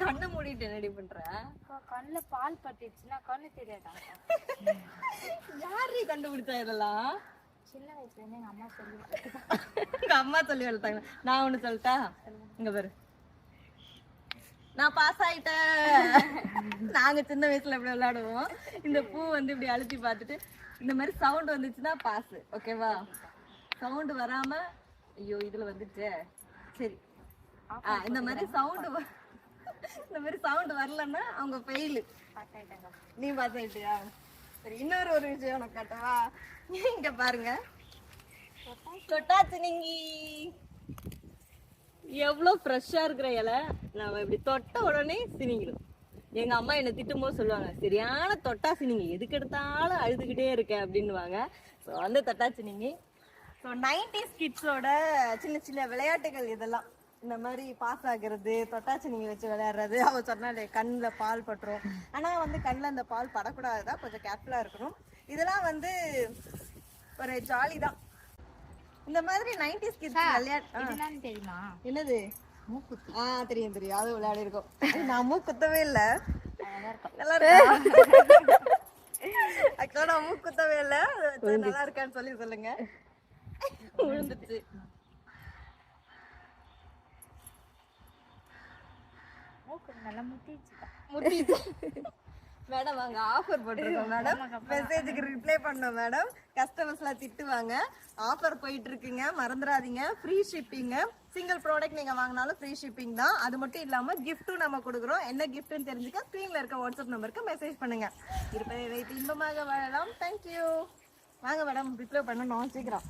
கண்ணை மூடிட்டு என்னடி பண்ற? கண்ணுல பால் பட்டுச்சுன்னா கண்ணு தெரியாதா? யாரு கண்டுபிடிச்சா இதெல்லாம்? சின்ன வயசுல இருந்து எங்க அம்மா சொல்லி எங்க அம்மா சொல்லி வளர்த்தாங்க. நான் ஒண்ணு சொல்லட்டா? இங்க பாரு, நான் பாஸ் ஆயிட்டேன். நாங்க சின்ன வயசுல இப்படி விளையாடுவோம். இந்த பூ வந்து இப்படி அழுத்தி பார்த்துட்டு இந்த மாதிரி சவுண்ட் வந்துச்சுன்னா பாஸ். ஓகேவா? சவுண்ட் வராம ஐயோ இதுல வந்துச்சு சரி. இந்த மாதிரி சவுண்ட் வரலன்னா அவங்க ஃபெயில். நீ பாஸ் ஆயிட்டியா? சரி, இன்னொரு விஷயம் உனக்கு காட்டவா? இங்க பாருங்க, தொட்டாச்சு நீங்க எவ்வளவு ஃப்ரெஷ்ஷா இருக்கிற இலை. நம்ம இப்படி தொட்ட உடனே சினிங்கிடும். எங்க அம்மா என்ன திட்டும் போது சொல்லுவாங்க, சரியான தொட்டா சினிங்கி, எதுக்கு எடுத்தாலும் அழுதுகிட்டே இருக்க அப்படின்னுவாங்க. ஸோ வந்து தொட்டா சினிங்கி. ஸோ 90s கிட்ஸோட சின்ன சின்ன விளையாட்டுகள் இதெல்லாம். இந்த மாதிரி பாஸ் ஆகுறது, தொட்டாச்சி நீங்க வச்சு விளையாடுறது. அவ சொன்னாலே கண்ணில் பால் பட்டுரும். ஆனா வந்து கண்ணில் அந்த பால் படக்கூடாதுதான், கொஞ்சம் கேர்ஃபுல்லா இருக்கணும். இதெல்லாம் வந்து ஒரு ஜாலி தான். இந்த மாதிரி 90s கிட்ஸ் விளையாட்டு தெரியுமா? என்னது? மூக்குத்தி. தெரியும் தெரியும், அது விளையாடி இருக்கோம். நான் மூக்குத்தவே இல்ல. நல்லா இருக்கு. ஆக்சுவலா நான் மூக்குத்தவே இல்ல. நல்லா இருக்கான்னு சொல்லி சொல்லுங்க. விழுந்துச்சு. நல்லா முட்டிச்சு. மேடம் அங்க ஆஃபர் போட்டிருக்கோம் மேடம். மெசேஜுக்கு ரிப்ளை பண்ணோம் மேடம். கஸ்டமர்ஸ்லாம் திட்டுவாங்க. ஆஃபர் போயிட்டு இருக்குங்க, மறந்துடாதீங்க. Free shipping. சிங்கிள் ப்ராடக்ட் நீங்க வாங்கினாலும் ஃப்ரீ ஷிப்பிங் தான். அது மட்டும் இல்லாம கிஃப்ட்டும் நம்ம கொடுக்குறோம். என்ன கிஃப்ட்னு தெரிஞ்சுக்க ஸ்க்ரீன்ல இருக்க வாட்ஸ்அப் நம்பருக்கு மெசேஜ் பண்ணுங்க. இருப்பதை வைத்து இன்பமாக வாழலாம். தேங்க்யூ. வாங்க மேடம், ரிப்ளை பண்ணணும் சீக்கிரம்.